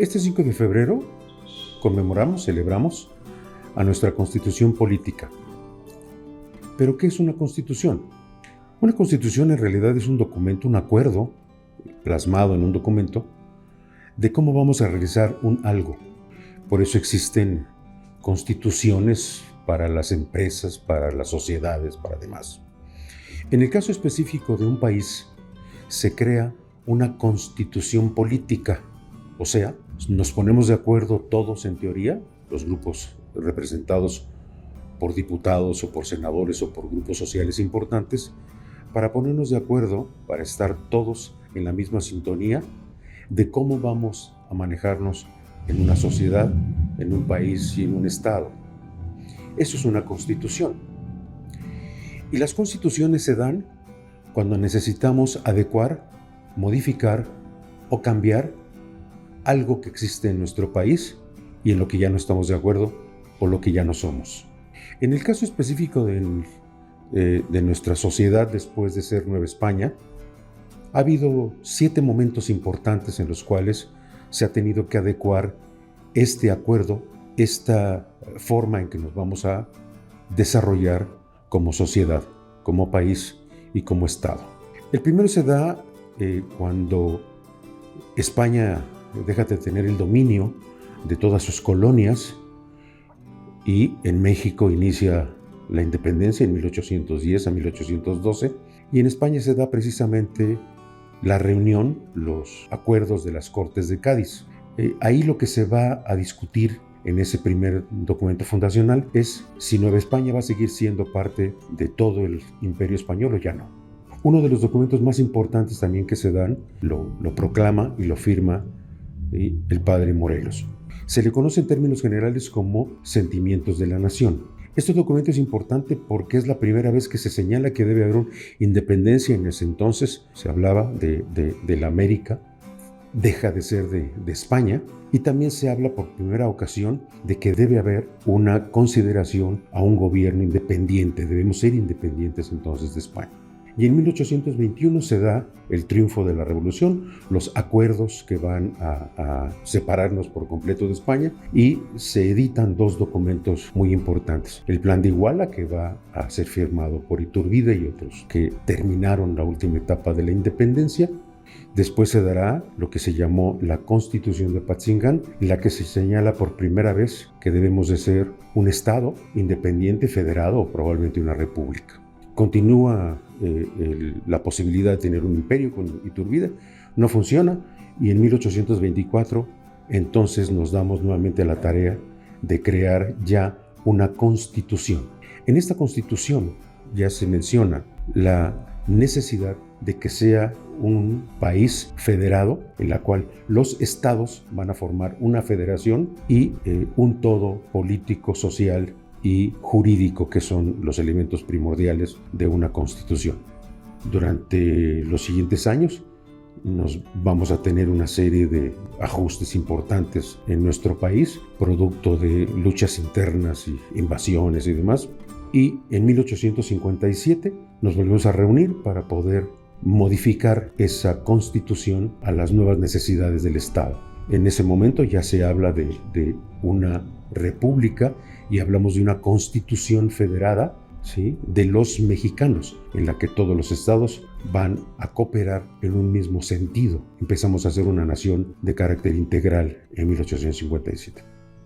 Este 5 de febrero conmemoramos, celebramos a nuestra Constitución política. ¿Pero qué es una Constitución? Una Constitución en realidad es un documento, un acuerdo plasmado en un documento de cómo vamos a realizar un algo. Por eso existen constituciones para las empresas, para las sociedades, para demás. En el caso específico de un país, se crea una constitución política, o sea, nos ponemos de acuerdo todos en teoría, los grupos representados por diputados o por senadores o por grupos sociales importantes, para ponernos de acuerdo, para estar todos en la misma sintonía de cómo vamos a manejarnos en una sociedad, en un país y en un estado. Eso es una constitución. Y las constituciones se dan cuando necesitamos adecuar, modificar o cambiar algo que existe en nuestro país y en lo que ya no estamos de acuerdo o lo que ya no somos. En el caso específico de nuestra sociedad después de ser Nueva España, ha habido 7 momentos importantes en los cuales se ha tenido que adecuar este acuerdo, esta forma en que nos vamos a desarrollar como sociedad, como país y como Estado. El primero se da cuando España deja de tener el dominio de todas sus colonias y en México inicia la independencia en 1810 a 1812 y en España se da precisamente la reunión, los acuerdos de las Cortes de Cádiz. Ahí lo que se va a discutir en ese primer documento fundacional es si Nueva España va a seguir siendo parte de todo el Imperio Español o ya no. Uno de los documentos más importantes también que se dan lo proclama y lo firma el padre Morelos. Se le conoce en términos generales como Sentimientos de la Nación. Este documento es importante porque es la primera vez que se señala que debe haber una independencia. En ese entonces se hablaba de la América, deja de ser de España, y también se habla por primera ocasión de que debe haber una consideración a un gobierno independiente, debemos ser independientes entonces de España. Y en 1821 se da el triunfo de la Revolución, los acuerdos que van a separarnos por completo de España, y se editan 2 documentos muy importantes. El Plan de Iguala, que va a ser firmado por Iturbide y otros que terminaron la última etapa de la independencia. Después se dará lo que se llamó la Constitución de Apatzingán, en la que se señala por primera vez que debemos de ser un Estado independiente, federado o probablemente una república. Continúa la posibilidad de tener un imperio con Iturbide, no funciona, y en 1824 entonces nos damos nuevamente a la tarea de crear ya una constitución. En esta constitución ya se menciona la necesidad de que sea un país federado, en la cual los estados van a formar una federación y un todo político, social y jurídico, que son los elementos primordiales de una constitución. Durante los siguientes años nos vamos a tener una serie de ajustes importantes en nuestro país, producto de luchas internas y invasiones y demás. Y en 1857 nos volvemos a reunir para poder modificar esa constitución a las nuevas necesidades del Estado. En ese momento ya se habla de una república y hablamos de una constitución federada, ¿sí?, de los mexicanos, en la que todos los estados van a cooperar en un mismo sentido. Empezamos a ser una nación de carácter integral en 1857.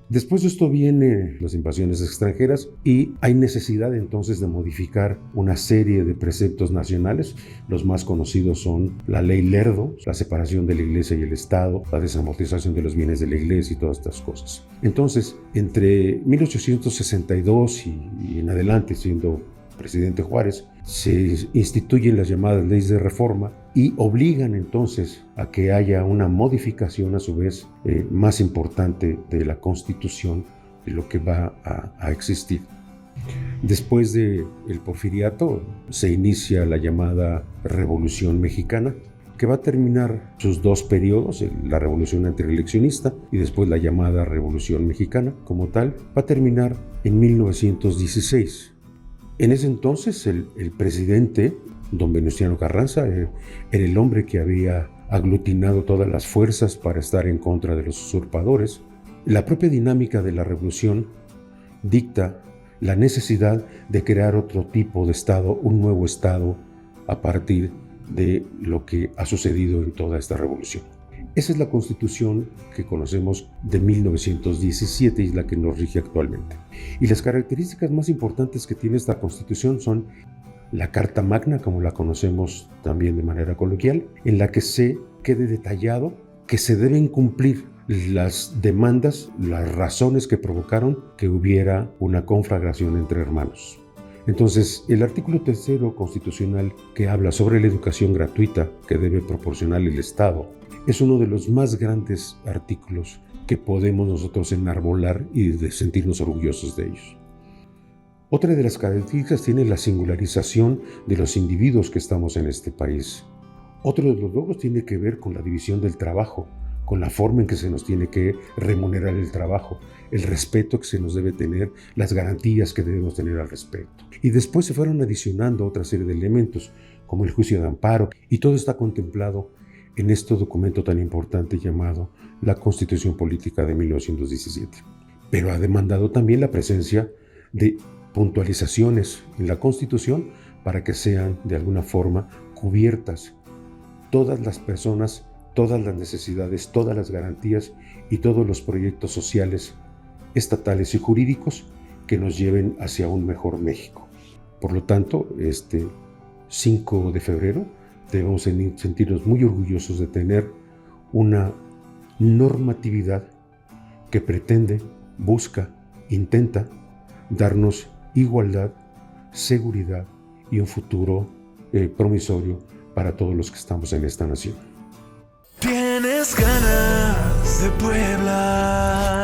Después de esto vienen las invasiones extranjeras y hay necesidad entonces de modificar una serie de preceptos nacionales. Los más conocidos son la Ley Lerdo, la separación de la Iglesia y el Estado, la desamortización de los bienes de la Iglesia y todas estas cosas. Entonces, entre 1862 y en adelante, siendo presidente Juárez, se instituyen las llamadas leyes de reforma y obligan entonces a que haya una modificación a su vez más importante de la Constitución, de lo que va a existir. Después del Porfiriato se inicia la llamada Revolución Mexicana, que va a terminar sus 2 periodos, la Revolución Antireeleccionista y después la llamada Revolución Mexicana como tal, va a terminar en 1916. En ese entonces el presidente, don Venustiano Carranza, era el hombre que había aglutinado todas las fuerzas para estar en contra de los usurpadores. La propia dinámica de la revolución dicta la necesidad de crear otro tipo de Estado, un nuevo Estado, a partir de lo que ha sucedido en toda esta revolución. Esa es la Constitución que conocemos de 1917 y la que nos rige actualmente. Y las características más importantes que tiene esta Constitución son la Carta Magna, como la conocemos también de manera coloquial, en la que se quede detallado que se deben cumplir las demandas, las razones que provocaron que hubiera una conflagración entre hermanos. Entonces, el artículo 3 constitucional que habla sobre la educación gratuita que debe proporcionar el Estado es uno de los más grandes artículos que podemos nosotros enarbolar y de sentirnos orgullosos de ellos. Otra de las características tiene la singularización de los individuos que estamos en este país. Otro de los logros tiene que ver con la división del trabajo, con la forma en que se nos tiene que remunerar el trabajo, el respeto que se nos debe tener, las garantías que debemos tener al respecto. Y después se fueron adicionando otra serie de elementos, como el juicio de amparo, y todo está contemplado en este documento tan importante llamado la Constitución Política de 1917. Pero ha demandado también la presencia de puntualizaciones en la Constitución para que sean de alguna forma cubiertas todas las personas, todas las necesidades, todas las garantías y todos los proyectos sociales, estatales y jurídicos que nos lleven hacia un mejor México. Por lo tanto, este 5 de febrero debemos sentirnos muy orgullosos de tener una normatividad que pretende, busca, intenta darnos igualdad, seguridad y un futuro promisorio para todos los que estamos en esta nación. Tienes ganas de Puebla.